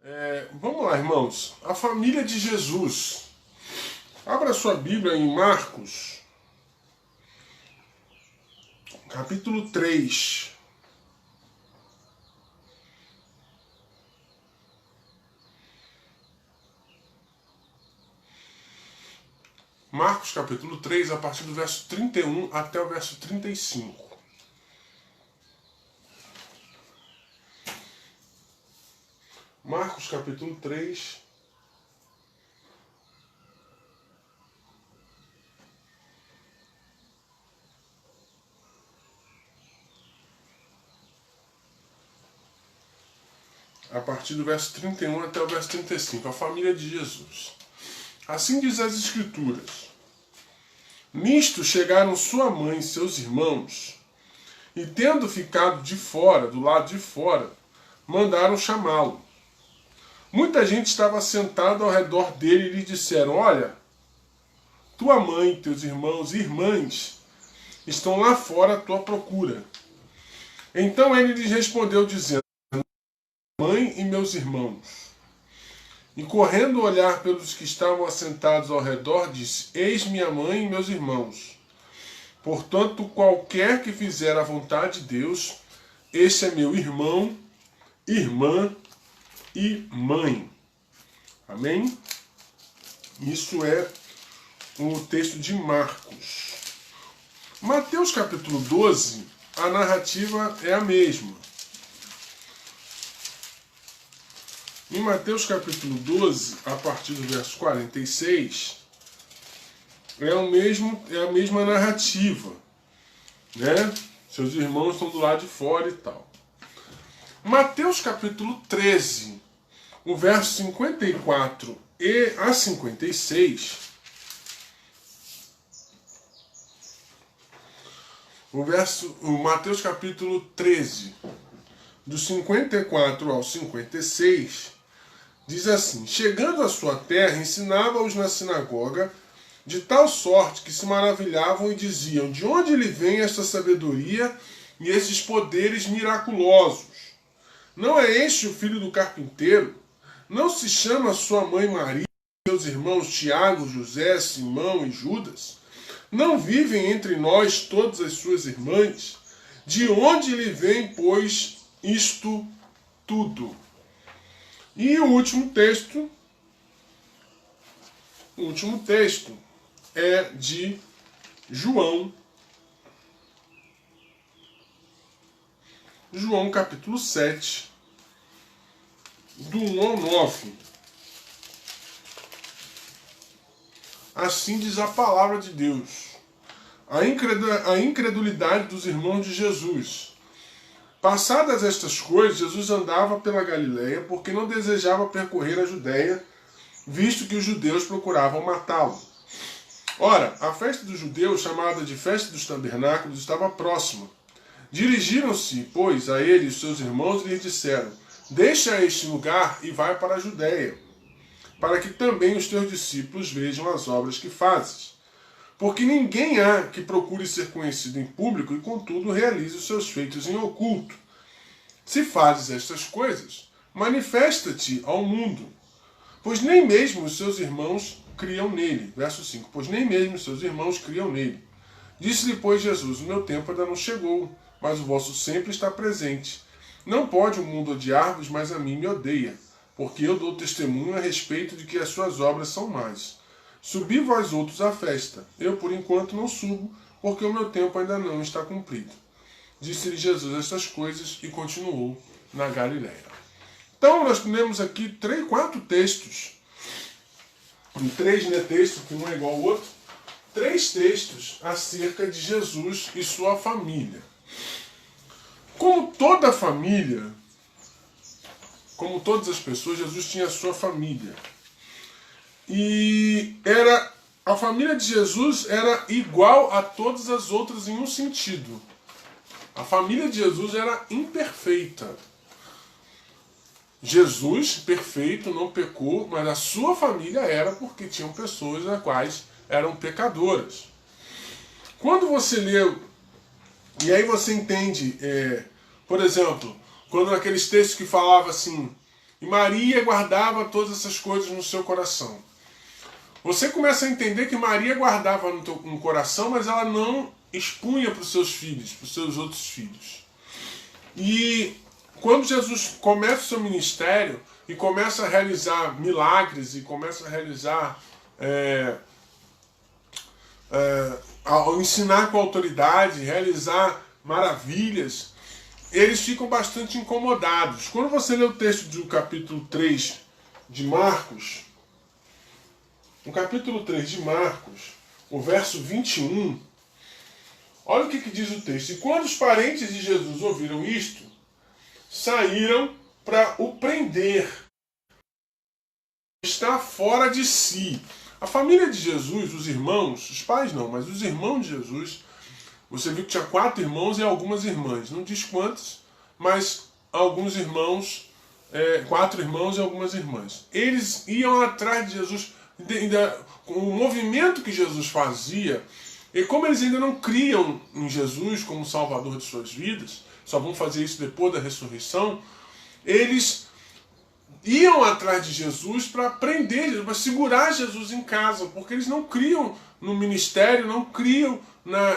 Vamos lá, irmãos. A família de Jesus. Abra sua Bíblia em Marcos, capítulo 3. Marcos, capítulo 3, a partir do verso 31 até o verso 35. Marcos, capítulo 3. A partir do verso 31 até o verso 35. A família de Jesus. Assim diz as Escrituras. Nisto chegaram sua mãe e seus irmãos, e tendo ficado de fora, do lado de fora, mandaram chamá-lo. Muita gente estava sentada ao redor dele e lhe disseram: Olha, tua mãe, teus irmãos e irmãs estão lá fora à tua procura. Então ele lhes respondeu dizendo: Mãe e meus irmãos. E correndo olhar pelos que estavam assentados ao redor, disse: Eis minha mãe e meus irmãos. Portanto, qualquer que fizer a vontade de Deus, este é meu irmão, irmã e mãe. Amém? Isso é o texto de Marcos. Mateus capítulo 12, a narrativa é a mesma. Em Mateus capítulo 12, a partir do verso 46, é a mesma narrativa, né? Seus irmãos estão do lado de fora e tal. Mateus capítulo 13, o verso 54 e a 56, o Mateus capítulo 13, do 54 ao 56, diz assim: Chegando à sua terra, ensinava-os na sinagoga, de tal sorte que se maravilhavam e diziam: De onde lhe vem esta sabedoria e esses poderes miraculosos? Não é este o filho do carpinteiro? Não se chama sua mãe Maria, seus irmãos Tiago, José, Simão e Judas? Não vivem entre nós todas as suas irmãs? De onde lhe vem, pois, isto tudo? E o último texto é de João capítulo 7, do 1 ao 9. Assim diz a palavra de Deus. A incredulidade dos irmãos de Jesus. Passadas estas coisas, Jesus andava pela Galileia, porque não desejava percorrer a Judéia, visto que os judeus procuravam matá-lo. Ora, a festa dos judeus, chamada de Festa dos Tabernáculos, estava próxima. Dirigiram-se, pois, a ele e os seus irmãos e lhe disseram: Deixa este lugar e vai para a Judéia, para que também os teus discípulos vejam as obras que fazes. Porque ninguém há que procure ser conhecido em público e, contudo, realize os seus feitos em oculto. Se fazes estas coisas, manifesta-te ao mundo, pois nem mesmo os seus irmãos criam nele. Verso 5. Pois nem mesmo os seus irmãos criam nele. Disse-lhe, pois, Jesus: O meu tempo ainda não chegou, mas o vosso sempre está presente. Não pode o mundo odiar-vos, mas a mim me odeia, porque eu dou testemunho a respeito de que as suas obras são más. Subi vós outros à festa. Eu, por enquanto, não subo, porque o meu tempo ainda não está cumprido. Disse-lhe Jesus estas coisas e continuou na Galileia. Então, nós temos aqui 4 textos. Em 3 textos, que um é igual ao outro. 3 textos acerca de Jesus e sua família. Como toda família, como todas as pessoas, Jesus tinha a sua família. E a família de Jesus era igual a todas as outras em um sentido. A família de Jesus era imperfeita. Jesus, perfeito, não pecou, mas a sua família era, porque tinham pessoas as quais eram pecadoras. Quando você lê, e aí você entende, por exemplo, quando naqueles textos que falava assim, E Maria guardava todas essas coisas no seu coração. Você começa a entender que Maria guardava no coração, mas ela não expunha para os seus filhos, para os seus outros filhos. E quando Jesus começa o seu ministério e começa a realizar milagres e começa a realizar, ensinar com autoridade, realizar maravilhas, eles ficam bastante incomodados. Quando você lê o texto do capítulo 3 de Marcos, no capítulo 3 de Marcos, o verso 21, olha o que diz o texto. E quando os parentes de Jesus ouviram isto, saíram para o prender. Está fora de si. A família de Jesus, os irmãos, os pais não, mas os irmãos de Jesus, você viu que tinha 4 irmãos e algumas irmãs. Não diz quantos, mas alguns irmãos, 4 irmãos e algumas irmãs. Eles iam atrás de Jesus, o movimento que Jesus fazia, e como eles ainda não criam em Jesus como Salvador de suas vidas, só vão fazer isso depois da ressurreição, eles iam atrás de Jesus para prender Jesus, para segurar Jesus em casa, porque eles não criam no ministério, não criam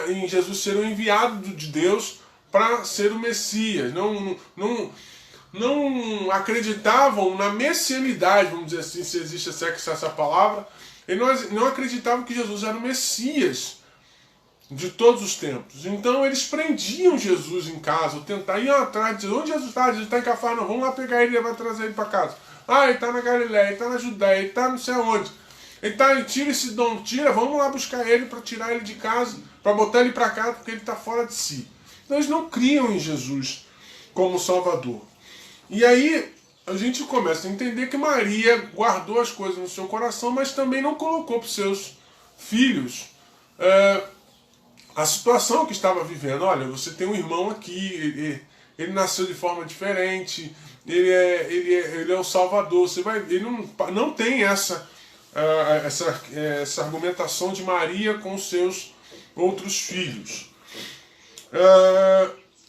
em Jesus ser o enviado de Deus para ser o Messias, não acreditavam na messianidade, vamos dizer assim, se existe essa palavra, eles não acreditavam que Jesus era o Messias de todos os tempos. Então eles prendiam Jesus em casa, iam atrás de Jesus. Onde Jesus está? Jesus está em Cafarnaum, vamos lá pegar ele e vai trazer ele para casa. Ah, ele está na Galileia, ele está na Judéia, ele está não sei aonde. Ele está em Tiro e Sidom, vamos lá buscar ele para tirar ele de casa, para botar ele para casa, porque ele está fora de si. Então eles não criam em Jesus como Salvador. E aí a gente começa a entender que Maria guardou as coisas no seu coração, mas também não colocou para os seus filhos a situação que estava vivendo. Olha, você tem um irmão aqui, ele nasceu de forma diferente, ele é o Salvador. Ele não tem essa argumentação de Maria com os seus outros filhos.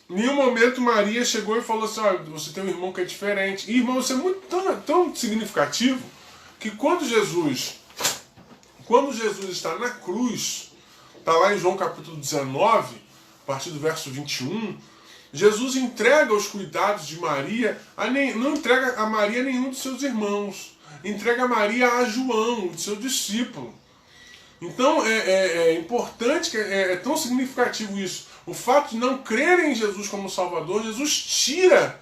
Em nenhum momento Maria chegou e falou assim: olha, você tem um irmão que é diferente. E, irmão, isso é muito tão significativo que quando Jesus está na cruz, está lá em João capítulo 19, a partir do verso 21, Jesus entrega os cuidados de Maria, não entrega a Maria nenhum de seus irmãos, entrega a Maria a João, de seu discípulo. Então é importante, é tão significativo isso. O fato de não crerem em Jesus como Salvador, Jesus tira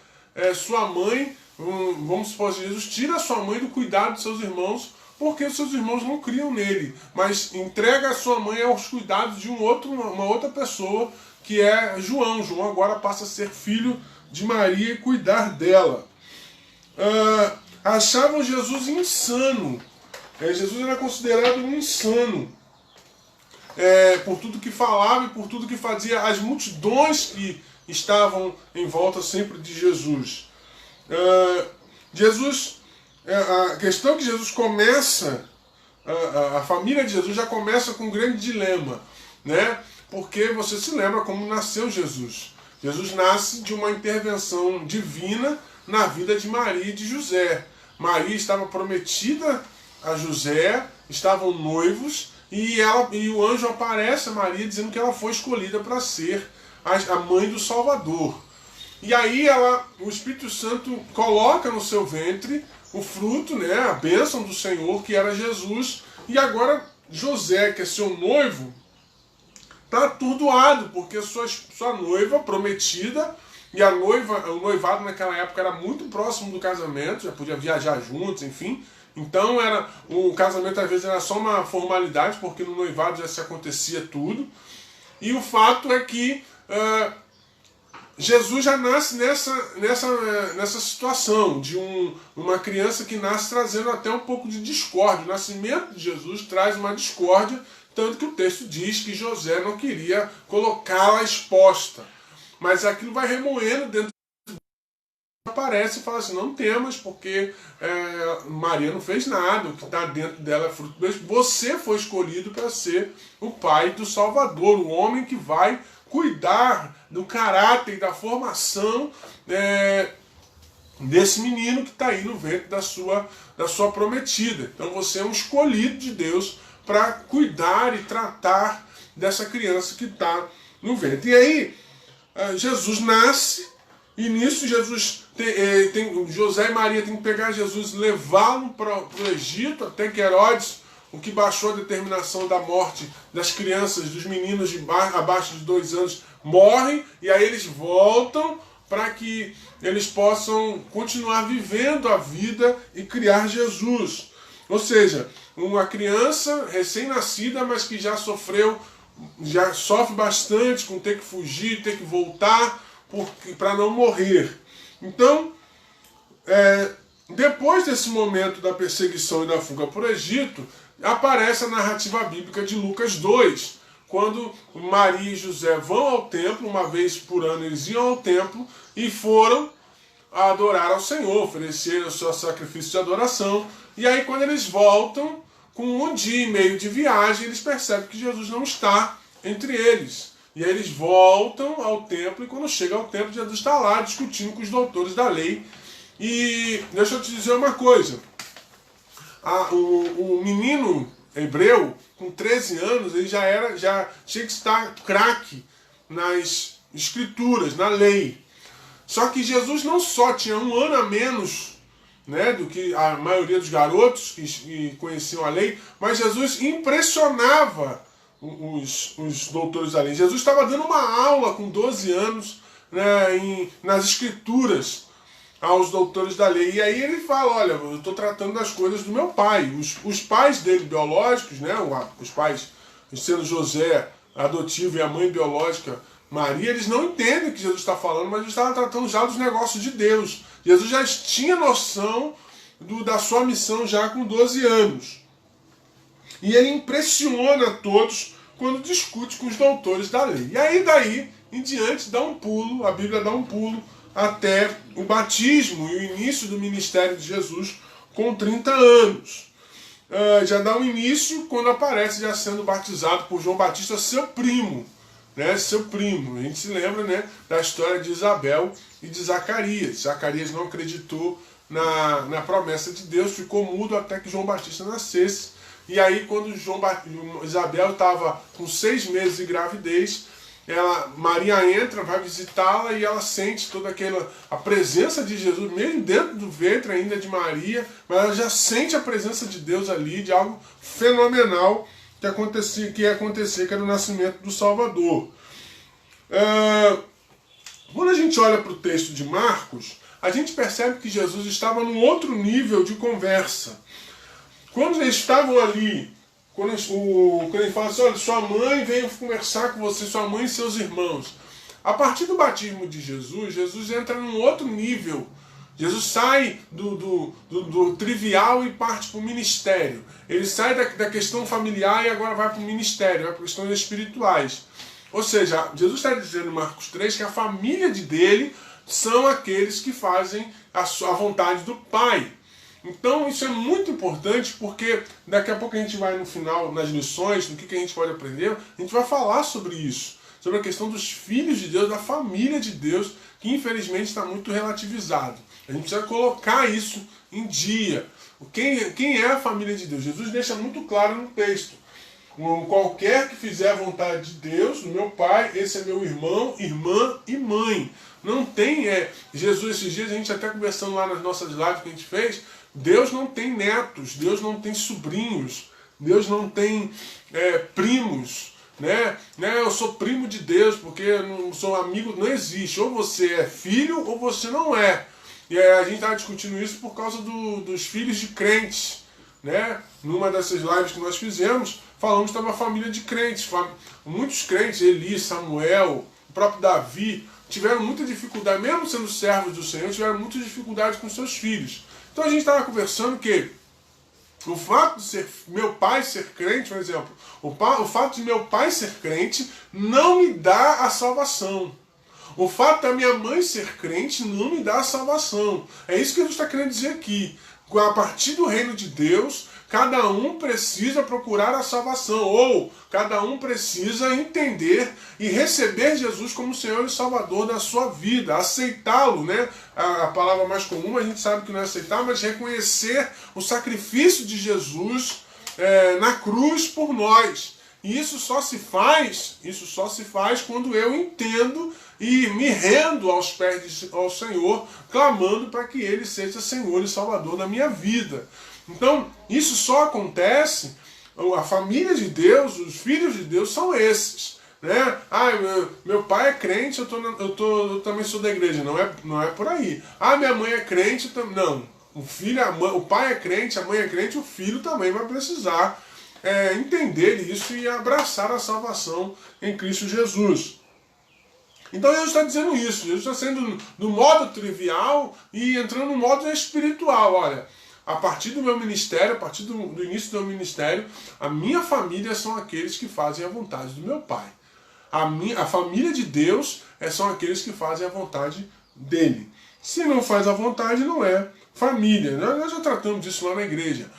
sua mãe, vamos supor assim, Jesus tira a sua mãe do cuidado de seus irmãos, porque os seus irmãos não criam nele, mas entrega a sua mãe aos cuidados de uma outra pessoa, que é João. João agora passa a ser filho de Maria e cuidar dela. Achavam Jesus insano. Jesus era considerado um insano por tudo que falava e por tudo que fazia, as multidões que estavam em volta sempre de Jesus. A questão é que Jesus começa, a família de Jesus já começa com um grande dilema, né? Porque você se lembra como nasceu Jesus. Jesus nasce de uma intervenção divina na vida de Maria e de José. Maria estava prometida a José, estavam noivos, e o anjo aparece a Maria dizendo que ela foi escolhida para ser a mãe do Salvador. E aí o Espírito Santo coloca no seu ventre o fruto, né, a bênção do Senhor, que era Jesus. E agora José, que é seu noivo, está atordoado, porque sua noiva prometida, e o noivado naquela época era muito próximo do casamento, já podia viajar juntos, enfim. Então o casamento às vezes era só uma formalidade, porque no noivado já se acontecia tudo. E o fato é que Jesus já nasce nessa situação de uma criança que nasce trazendo até um pouco de discórdia. O nascimento de Jesus traz uma discórdia, tanto que o texto diz que José não queria colocá-la exposta. Mas aquilo vai remoendo dentro dele, aparece e fala assim: não temas, porque Maria não fez nada, o que está dentro dela é fruto do Espírito. Você foi escolhido para ser o pai do Salvador, o homem que vai cuidar do caráter e da formação desse menino que está aí no ventre da sua prometida. Então você é um escolhido de Deus para cuidar e tratar dessa criança que está no ventre. E aí, Jesus nasce, e nisso José e Maria têm que pegar Jesus e levá-lo para o Egito, até que Herodes, o que baixou a determinação da morte das crianças, dos meninos abaixo de 2 anos, morrem, e aí eles voltam para que eles possam continuar vivendo a vida e criar Jesus. Ou seja, uma criança recém-nascida, mas que já sofre bastante com ter que fugir, ter que voltar para não morrer. Então, depois desse momento da perseguição e da fuga para o Egito, aparece a narrativa bíblica de Lucas 2, quando Maria e José vão ao templo, uma vez por ano eles iam ao templo e foram a adorar ao Senhor, oferecer o seu sacrifício de adoração. E aí quando eles voltam, com 1 dia e meio de viagem, eles percebem que Jesus não está entre eles. E aí eles voltam ao templo, e quando chegam ao templo, Jesus está lá discutindo com os doutores da lei. E deixa eu te dizer uma coisa. O menino hebreu, com 13 anos, ele já tinha que estar craque nas escrituras, na lei. Só que Jesus não só tinha 1 ano a menos, né, do que a maioria dos garotos que conheciam a lei, mas Jesus impressionava os doutores da lei. Jesus estava dando uma aula com 12 anos, né, nas escrituras aos doutores da lei. E aí ele fala, olha, eu estou tratando das coisas do meu pai. Os pais dele biológicos, né, os pais, sendo José adotivo e a mãe biológica Maria, eles não entendem o que Jesus está falando, mas ele estava tratando já dos negócios de Deus. Jesus já tinha noção da sua missão já com 12 anos. E ele impressiona todos quando discute com os doutores da lei. E aí daí em diante dá um pulo, a Bíblia dá um pulo até o batismo e o início do ministério de Jesus com 30 anos. Já dá um início quando aparece já sendo batizado por João Batista, seu primo. Né, seu primo. A gente se lembra, né, da história de Isabel e de Zacarias. Zacarias não acreditou na promessa de Deus, ficou mudo até que João Batista nascesse. E aí quando Isabel estava com 6 meses de gravidez, Maria entra, vai visitá-la e ela sente toda a presença de Jesus, mesmo dentro do ventre ainda de Maria, mas ela já sente a presença de Deus ali, de algo fenomenal que ia acontecer, que era o nascimento do Salvador. Quando a gente olha para o texto de Marcos, a gente percebe que Jesus estava num outro nível de conversa. Quando eles estavam ali, quando ele fala assim, olha, sua mãe veio conversar com você, sua mãe e seus irmãos. A partir do batismo de Jesus, Jesus entra num outro nível. Jesus sai do trivial e parte para o ministério. Ele sai da questão familiar e agora vai para o ministério, vai para questões espirituais. Ou seja, Jesus está dizendo em Marcos 3 que a família dele são aqueles que fazem a vontade do Pai. Então isso é muito importante, porque daqui a pouco a gente vai no final, nas lições, do que a gente pode aprender, a gente vai falar sobre isso, sobre a questão dos filhos de Deus, da família de Deus, que infelizmente está muito relativizado. A gente precisa colocar isso em dia. Quem é a família de Deus? Jesus deixa muito claro no texto. Qualquer que fizer a vontade de Deus, do meu Pai, esse é meu irmão, irmã e mãe. Não tem, Jesus, esses dias a gente até conversando lá nas nossas lives que a gente fez, Deus não tem netos, Deus não tem sobrinhos, Deus não tem primos, né? Eu sou primo de Deus porque eu não sou amigo, não existe. Ou você é filho ou você não é. E a gente estava discutindo isso por causa dos filhos de crentes, né? Numa dessas lives que nós fizemos, falamos sobre uma família de crentes. Muitos crentes, Eli, Samuel, o próprio Davi, tiveram muita dificuldade, mesmo sendo servos do Senhor, tiveram muita dificuldade com seus filhos. Então a gente estava conversando que o fato de meu pai ser crente, por exemplo, o fato de meu pai ser crente não me dá a salvação. O fato da minha mãe ser crente não me dá a salvação. É isso que Jesus está querendo dizer aqui. A partir do reino de Deus, cada um precisa procurar a salvação, ou cada um precisa entender e receber Jesus como Senhor e Salvador da sua vida, aceitá-lo, né? A palavra mais comum a gente sabe que não é aceitar, mas reconhecer o sacrifício de Jesus na cruz por nós. E isso só se faz quando eu entendo e me rendo aos pés ao Senhor, clamando para que Ele seja Senhor e Salvador da minha vida. Então, isso só acontece, a família de Deus, os filhos de Deus são esses. Né? Meu pai é crente, eu também sou da igreja. Não é por aí. Minha mãe é crente, não. O pai é crente, a mãe é crente, o filho também vai precisar entender isso e abraçar a salvação em Cristo Jesus. Então Jesus está dizendo isso, Jesus está sendo no modo trivial e entrando no modo espiritual. Olha, a partir do meu ministério, a partir do início do meu ministério, a minha família são aqueles que fazem a vontade do meu Pai. A família de Deus são aqueles que fazem a vontade dele. Se não faz a vontade, não é família. Nós já tratamos disso lá na igreja.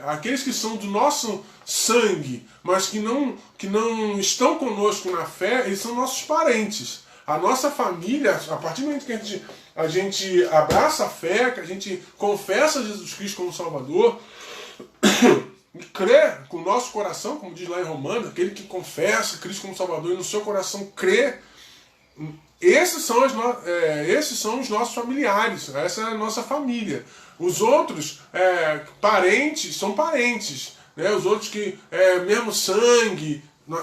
Aqueles que são do nosso sangue, mas que não estão conosco na fé, eles são nossos parentes. A nossa família, a partir do momento que a gente abraça a fé, que a gente confessa Jesus Cristo como Salvador, e crê com o nosso coração, como diz lá em Romanos, aquele que confessa Cristo como Salvador e no seu coração crê, esses são os nossos familiares, essa é a nossa família. Os outros parentes são parentes, né? Os outros que mesmo sangue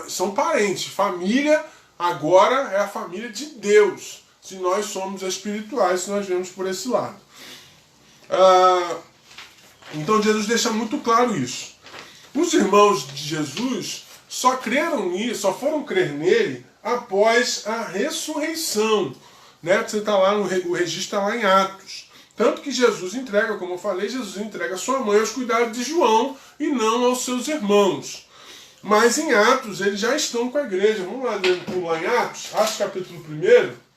são parentes. Família agora é a família de Deus, se nós somos espirituais, se nós vemos por esse lado. Então Jesus deixa muito claro isso. Os irmãos de Jesus só foram crer nele após a ressurreição. Né? Você está lá, o registro está lá em Atos. Tanto que Jesus entrega, como eu falei, Jesus entrega a sua mãe aos cuidados de João e não aos seus irmãos. Mas em Atos eles já estão com a igreja. Vamos lá em Atos, Atos capítulo 1.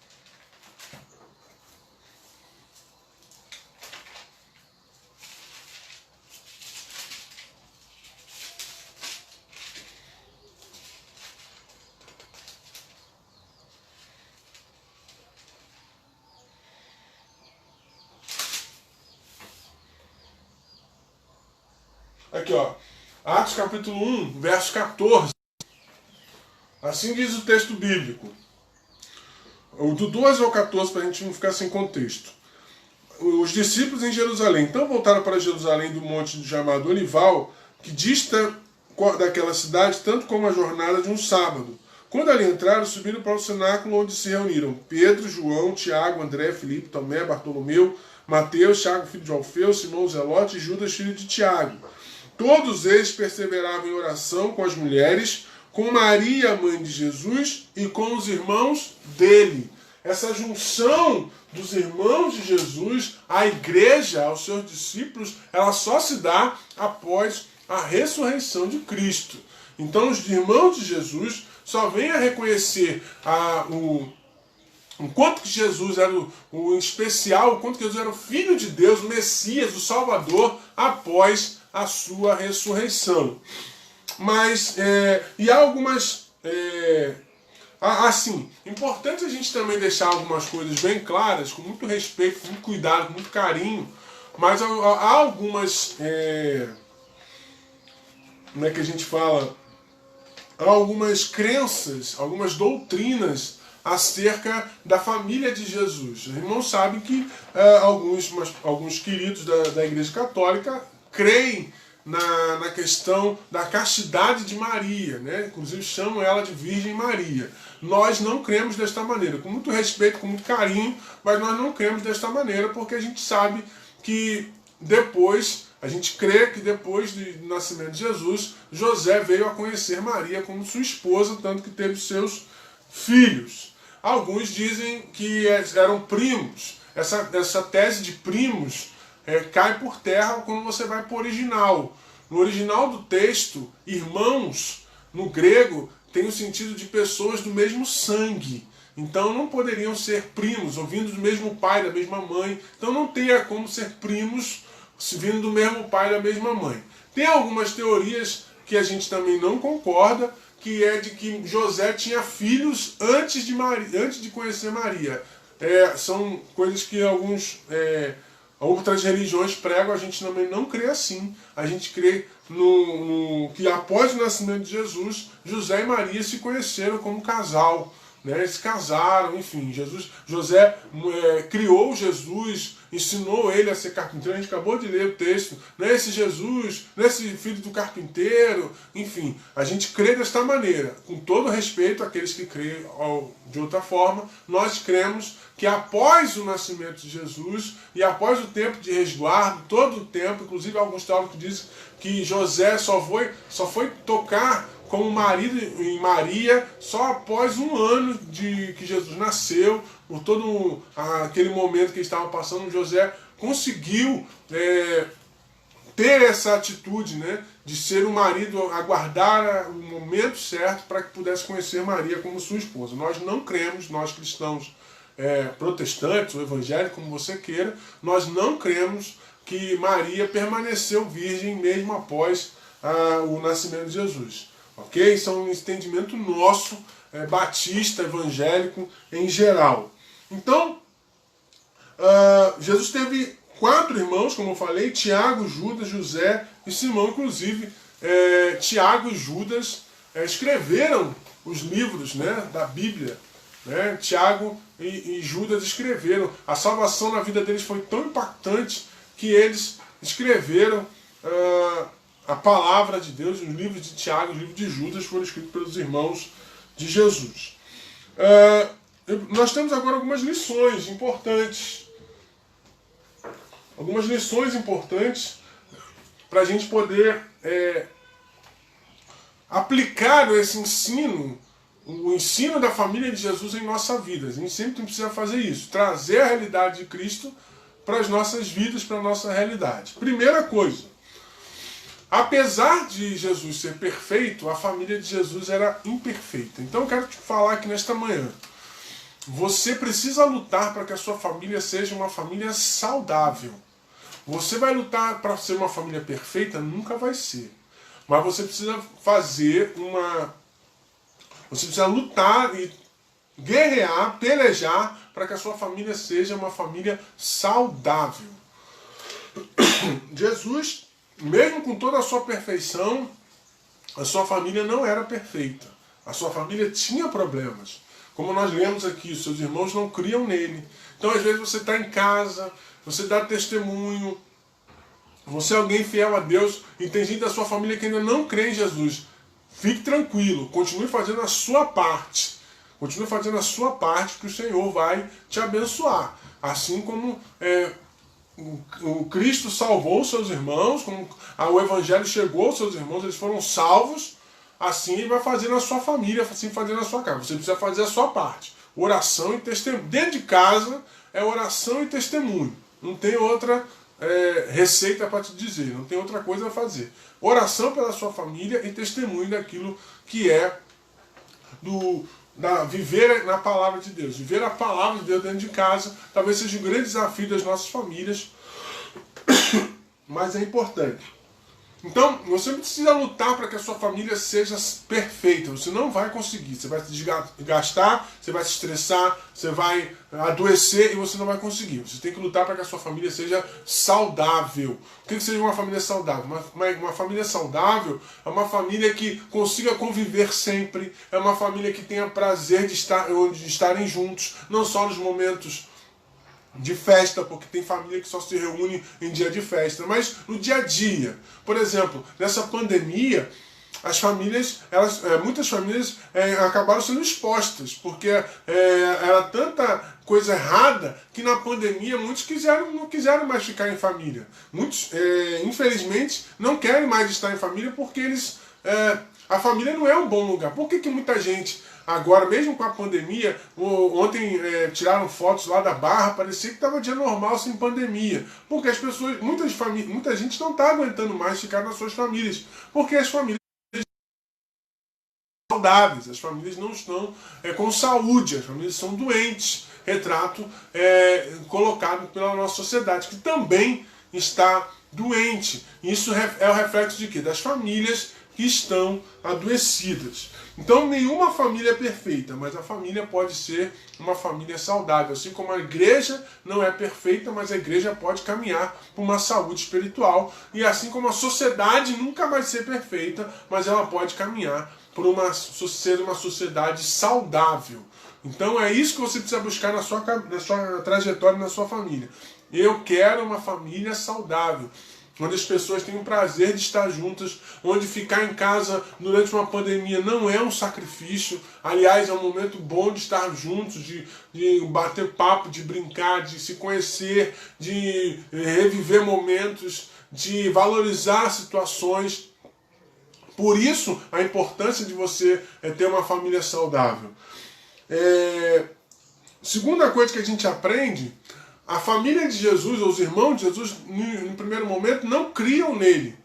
Aqui, ó. Atos capítulo 1, verso 14. Assim diz o texto bíblico. Do 12 ao 14, para a gente não ficar sem contexto. Os discípulos em Jerusalém. Então voltaram para Jerusalém do monte chamado Olival, que dista daquela cidade tanto como a jornada de um sábado. Quando ali entraram, subiram para o cenáculo onde se reuniram Pedro, João, Tiago, André, Filipe, Tomé, Bartolomeu, Mateus, Tiago, filho de Alfeu, Simão Zelote e Judas, filho de Tiago. Todos eles perseveravam em oração com as mulheres, com Maria, mãe de Jesus, e com os irmãos dele. Essa junção dos irmãos de Jesus à igreja, aos seus discípulos, ela só se dá após a ressurreição de Cristo. Então os irmãos de Jesus só vêm a reconhecer o quanto que Jesus era o especial, o quanto que Jesus era o Filho de Deus, o Messias, o Salvador, após a sua ressurreição. Mas, e há algumas... assim, importante a gente também deixar algumas coisas bem claras, com muito respeito, com muito cuidado, com muito carinho, mas há algumas... como é que a gente fala? Há algumas crenças, algumas doutrinas acerca da família de Jesus. Os irmãos sabem que alguns queridos da Igreja Católica creem na questão da castidade de Maria, né? Inclusive chamam ela de Virgem Maria. Nós não cremos desta maneira, com muito respeito, com muito carinho, mas nós não cremos desta maneira porque a gente sabe que a gente crê que depois do nascimento de Jesus, José veio a conhecer Maria como sua esposa, tanto que teve seus filhos. Alguns dizem que eram primos. Essa tese de primos cai por terra quando você vai para o original. No original do texto, irmãos, no grego, tem o sentido de pessoas do mesmo sangue. Então não poderiam ser primos, ou vindo do mesmo pai, da mesma mãe. Então não teria como ser primos se vindo do mesmo pai e da mesma mãe. Tem algumas teorias que a gente também não concorda, que é de que José tinha filhos antes de conhecer Maria. São coisas que outras religiões pregam, a gente também não crê assim. A gente crê que após o nascimento de Jesus, José e Maria se conheceram como casal. Né, eles casaram, enfim, José criou Jesus, ensinou ele a ser carpinteiro. A gente acabou de ler o texto, não é esse Jesus, não é esse filho do carpinteiro, enfim, a gente crê desta maneira, com todo respeito àqueles que creem de outra forma. Nós cremos que após o nascimento de Jesus e após o tempo de resguardo, todo o tempo, inclusive alguns teólogos dizem que José só foi tocar como marido em Maria só após um ano de que Jesus nasceu, por todo aquele momento que ele estava passando. José conseguiu ter essa atitude, né, de ser um marido, aguardar o momento certo para que pudesse conhecer Maria como sua esposa. Nós não cremos, nós cristãos protestantes ou evangélicos, como você queira, nós não cremos que Maria permaneceu virgem mesmo após o nascimento de Jesus. Ok? Isso é um entendimento nosso, batista, evangélico, em geral. Então, Jesus teve 4 irmãos, como eu falei: Tiago, Judas, José e Simão. Inclusive, Tiago e Judas escreveram os livros, né, da Bíblia. Né? Tiago e Judas escreveram. A salvação na vida deles foi tão impactante que eles escreveram a palavra de Deus. Os livros de Tiago, os livros de Judas foram escritos pelos irmãos de Jesus. Nós temos agora algumas lições importantes. Algumas lições importantes para a gente poder aplicar esse ensino, o ensino da família de Jesus em nossa vida. A gente sempre precisa fazer isso, trazer a realidade de Cristo para as nossas vidas, para a nossa realidade. Primeira coisa: apesar de Jesus ser perfeito, a família de Jesus era imperfeita. Então eu quero te falar aqui nesta manhã: você precisa lutar para que a sua família seja uma família saudável. Você vai lutar para ser uma família perfeita? Nunca vai ser. Mas você precisa Você precisa lutar e guerrear, pelejar para que a sua família seja uma família saudável. Jesus, mesmo com toda a sua perfeição, a sua família não era perfeita. A sua família tinha problemas. Como nós lemos aqui, os seus irmãos não criam nele. Então, às vezes, você está em casa, você dá testemunho, você é alguém fiel a Deus, e tem gente da sua família que ainda não crê em Jesus. Fique tranquilo, continue fazendo a sua parte. Continue fazendo a sua parte, que o Senhor vai te abençoar. Assim como o Cristo salvou os seus irmãos, como o Evangelho chegou aos seus irmãos, eles foram salvos, assim ele vai fazer na sua família, assim fazer na sua casa. Você precisa fazer a sua parte. Oração e testemunho. Dentro de casa é oração e testemunho. Não tem outra receita para te dizer, não tem outra coisa a fazer. Oração pela sua família e testemunho daquilo que é viver na palavra de Deus. Viver a palavra de Deus dentro de casa talvez seja um grande desafio das nossas famílias, mas é importante. Então, você precisa lutar para que a sua família seja perfeita. Você não vai conseguir. Você vai se desgastar, você vai se estressar, você vai adoecer e você não vai conseguir. Você tem que lutar para que a sua família seja saudável. O que seja uma família saudável? Uma família saudável é uma família que consiga conviver sempre, é uma família que tenha prazer de estarem juntos, não só nos momentos de festa, porque tem família que só se reúne em dia de festa, mas no dia a dia. Por exemplo, nessa pandemia, muitas famílias acabaram sendo expostas, porque era tanta coisa errada que na pandemia muitos não quiseram mais ficar em família. Muitos, infelizmente, não querem mais estar em família porque a família não é um bom lugar. Por que muita gente agora, mesmo com a pandemia, ontem tiraram fotos lá da Barra, parecia que estava dia normal sem pandemia. Porque as pessoas, muita gente não está aguentando mais ficar nas suas famílias. Porque as famílias saudáveis, as famílias não estão com saúde, as famílias são doentes. Retrato colocado pela nossa sociedade, que também está doente. Isso é o reflexo de quê? Das famílias que estão adoecidas. Então nenhuma família é perfeita, mas a família pode ser uma família saudável. Assim como a igreja não é perfeita, mas a igreja pode caminhar para uma saúde espiritual. E assim como a sociedade nunca vai ser perfeita, mas ela pode caminhar para ser uma sociedade saudável. Então é isso que você precisa buscar na sua trajetória, na sua família. Eu quero uma família saudável, onde as pessoas têm o prazer de estar juntas, onde ficar em casa durante uma pandemia não é um sacrifício. Aliás, é um momento bom de estar juntos, de bater papo, de brincar, de se conhecer, de reviver momentos, de valorizar situações. Por isso, a importância de você ter uma família saudável. Segunda coisa que a gente aprende, a família de Jesus, ou os irmãos de Jesus, no primeiro momento, não criam nele.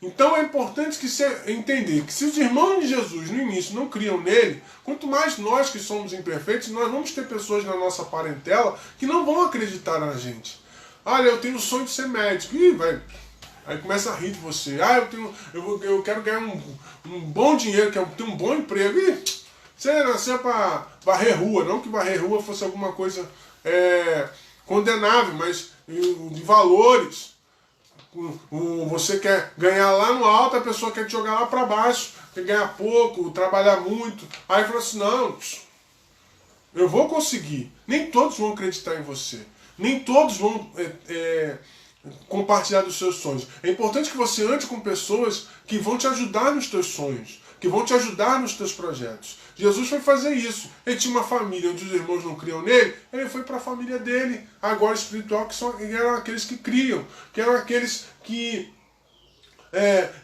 Então é importante que você entender que se os irmãos de Jesus, no início, não criam nele, quanto mais nós que somos imperfeitos, nós vamos ter pessoas na nossa parentela que não vão acreditar na gente. Olha, eu tenho o sonho de ser médico. Ih, vai... Aí começa a rir de você. Eu quero ganhar um bom dinheiro, quero ter um bom emprego. Ih, você nasceu para varrer rua. Não que varrer rua fosse alguma coisa condenável, mas de valores. Você quer ganhar lá no alto, a pessoa quer te jogar lá para baixo, quer ganhar pouco, trabalhar muito. Aí fala assim, não, eu vou conseguir. Nem todos vão acreditar em você. Nem todos vão compartilhar dos seus sonhos. É importante que você ande com pessoas que vão te ajudar nos teus sonhos, que vão te ajudar nos teus projetos. Jesus foi fazer isso. Ele tinha uma família onde os irmãos não criam nele, ele foi para a família dele, agora espiritual, que eram aqueles que criam, que eram aqueles que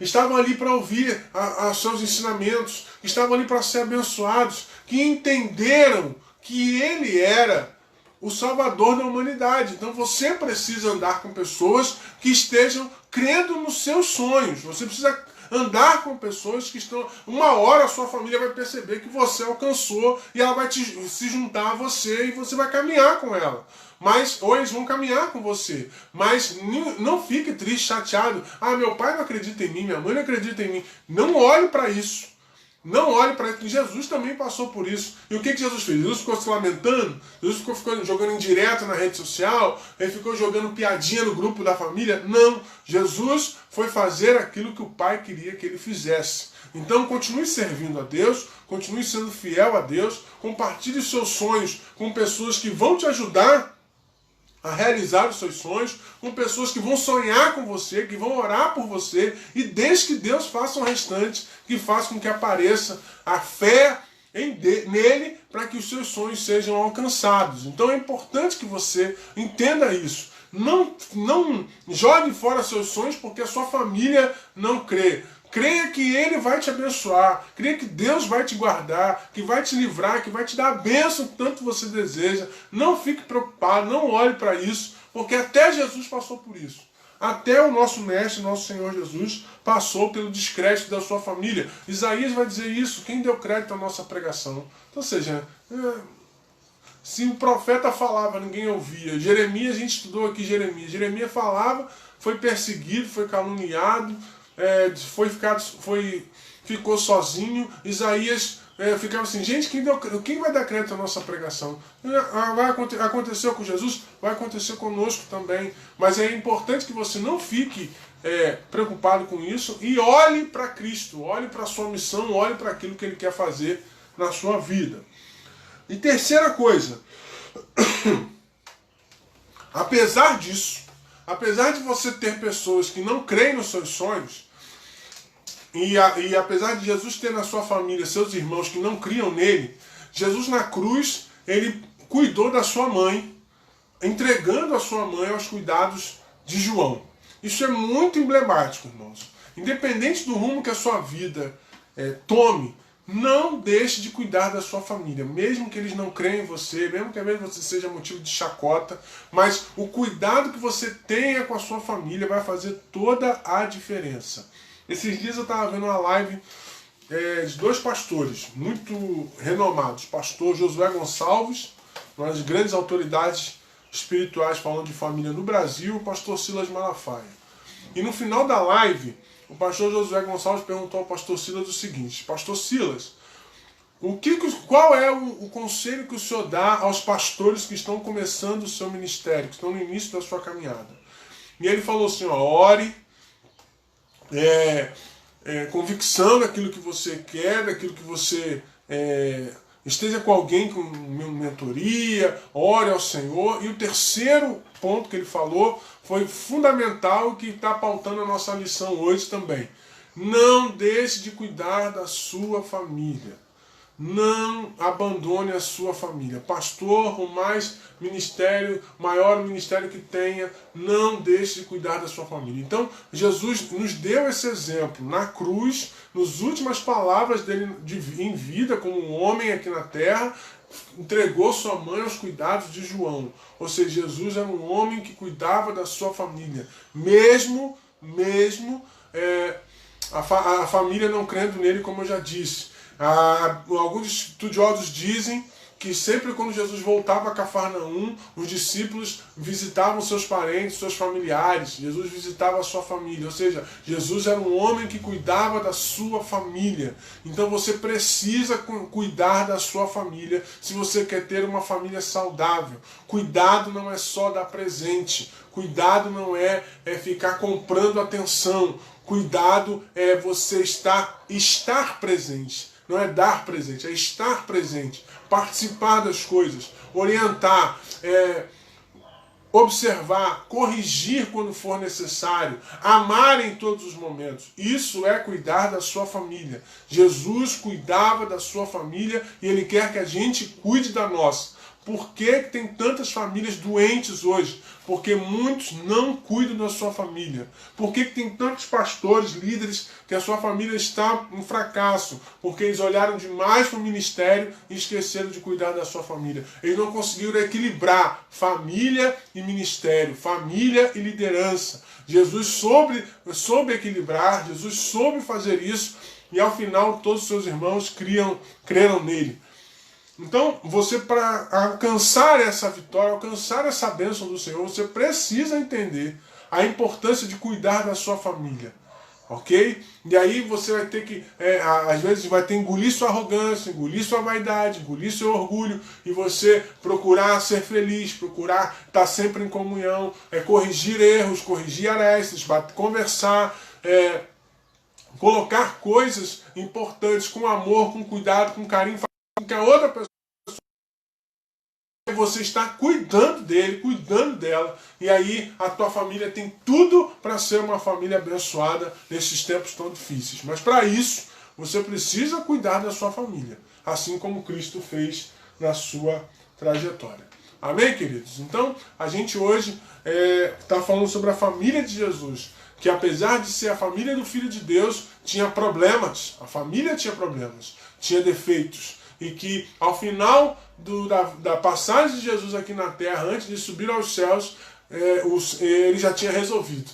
estavam ali para ouvir os seus ensinamentos, que estavam ali para ser abençoados, que entenderam que ele era o Salvador da humanidade. Então você precisa andar com pessoas que estejam crendo nos seus sonhos. Você precisa andar com pessoas que estão... Uma hora a sua família vai perceber que você alcançou e ela vai se juntar a você e você vai caminhar com ela. Ou eles vão caminhar com você. Mas não fique triste, chateado. Ah, meu pai não acredita em mim, minha mãe não acredita em mim. Não olhe para isso. Não olhe para isso. Jesus também passou por isso. E o que Jesus fez? Jesus ficou se lamentando? Jesus ficou jogando indireto na rede social? Ele ficou jogando piadinha no grupo da família? Não. Jesus foi fazer aquilo que o Pai queria que ele fizesse. Então continue servindo a Deus, continue sendo fiel a Deus, compartilhe seus sonhos com pessoas que vão te ajudar a realizar os seus sonhos, com pessoas que vão sonhar com você, que vão orar por você, e deixe que Deus faça o restante, que faça com que apareça a fé nele, para que os seus sonhos sejam alcançados. Então é importante que você entenda isso. Não jogue fora seus sonhos porque a sua família não crê. Creia que ele vai te abençoar, creia que Deus vai te guardar, que vai te livrar, que vai te dar a bênção que tanto você deseja. Não fique preocupado, não olhe para isso, porque até Jesus passou por isso. Até o nosso mestre, nosso Senhor Jesus, passou pelo descrédito da sua família. Isaías vai dizer isso, quem deu crédito à nossa pregação. Então, ou seja, se o profeta falava, ninguém ouvia. Jeremias, a gente estudou aqui Jeremias. Jeremias falava, foi perseguido, foi caluniado, ficou sozinho. Isaías ficava assim, gente, quem vai dar crédito à nossa pregação? Aconteceu com Jesus? Vai acontecer conosco também. Mas é importante que você não fique preocupado com isso e olhe para Cristo, olhe para a sua missão, olhe para aquilo que ele quer fazer na sua vida. E terceira coisa, apesar disso, apesar de você ter pessoas que não creem nos seus sonhos, e apesar de Jesus ter na sua família seus irmãos que não criam nele, Jesus na cruz, ele cuidou da sua mãe, entregando a sua mãe aos cuidados de João. Isso é muito emblemático, irmãos. Independente do rumo que a sua vida tome, não deixe de cuidar da sua família, mesmo que eles não creiam em você, mesmo que às vezes você seja motivo de chacota, mas o cuidado que você tenha com a sua família vai fazer toda a diferença. Esses dias eu estava vendo uma live de dois pastores muito renomados, pastor Josué Gonçalves, uma das grandes autoridades espirituais falando de família no Brasil, e o pastor Silas Malafaia. E no final da live, o pastor Josué Gonçalves perguntou ao pastor Silas o seguinte: Pastor Silas, qual é o conselho que o senhor dá aos pastores que estão começando o seu ministério, que estão no início da sua caminhada? E ele falou assim, ó, ore, convicção daquilo que você quer, daquilo que você esteja com alguém com mentoria, ore ao Senhor. E o terceiro ponto que ele falou foi fundamental, que está pautando a nossa lição hoje também. Não deixe de cuidar da sua família. Não abandone a sua família. Pastor, o maior ministério que tenha, não deixe de cuidar da sua família. Então, Jesus nos deu esse exemplo na cruz, nas últimas palavras dele em vida, como um homem aqui na terra, entregou sua mãe aos cuidados de João. Ou seja, Jesus era um homem que cuidava da sua família, mesmo a família não crendo nele, como eu já disse. Alguns estudiosos dizem que sempre quando Jesus voltava a Cafarnaum, os discípulos visitavam seus parentes, seus familiares. Jesus visitava a sua família, ou seja, Jesus era um homem que cuidava da sua família. Então você precisa cuidar da sua família se você quer ter uma família saudável. Cuidado não é só dar presente, cuidado não é ficar comprando atenção, cuidado é você estar presente. Não é dar presente, é estar presente, participar das coisas, orientar, observar, corrigir quando for necessário, amar em todos os momentos. Isso é cuidar da sua família. Jesus cuidava da sua família e Ele quer que a gente cuide da nossa. Por que tem tantas famílias doentes hoje? Porque muitos não cuidam da sua família. Por que tem tantos pastores, líderes, que a sua família está um fracasso? Porque eles olharam demais para o ministério e esqueceram de cuidar da sua família. Eles não conseguiram equilibrar família e ministério, família e liderança. Jesus soube equilibrar, Jesus soube fazer isso, e ao final todos os seus irmãos creram nele. Então, você, para alcançar essa vitória, alcançar essa bênção do Senhor, você precisa entender a importância de cuidar da sua família. Ok? E aí você vai ter que, às vezes, vai ter que engolir sua arrogância, engolir sua vaidade, engolir seu orgulho, e você procurar ser feliz, procurar estar sempre em comunhão, corrigir erros, corrigir arestas, conversar, colocar coisas importantes com amor, com cuidado, com carinho, que a outra pessoa, você está cuidando dele, cuidando dela, e aí a tua família tem tudo para ser uma família abençoada nesses tempos tão difíceis. Mas para isso, você precisa cuidar da sua família, assim como Cristo fez na sua trajetória. Amém, queridos? Então, a gente hoje está falando sobre a família de Jesus, que apesar de ser a família do Filho de Deus, tinha problemas. A família tinha problemas, tinha defeitos. E que ao final da passagem de Jesus aqui na terra, antes de subir aos céus, ele já tinha resolvido.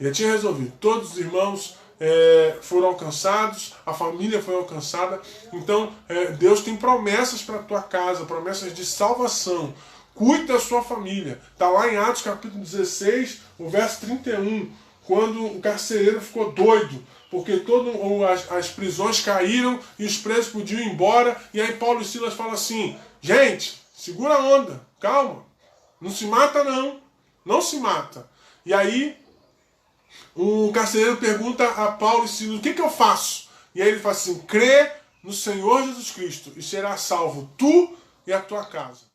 Ele já tinha resolvido. Todos os irmãos foram alcançados, a família foi alcançada. Então Deus tem promessas para a tua casa, promessas de salvação. Cuide da sua família. Está lá em Atos capítulo 16, o verso 31, quando o carcereiro ficou doido, porque as prisões caíram e os presos podiam ir embora. E aí Paulo e Silas falam assim: gente, segura a onda, calma, não se mata não, não se mata. E aí o carcereiro pergunta a Paulo e Silas: o que eu faço? E aí ele fala assim: crê no Senhor Jesus Cristo e será salvo tu e a tua casa.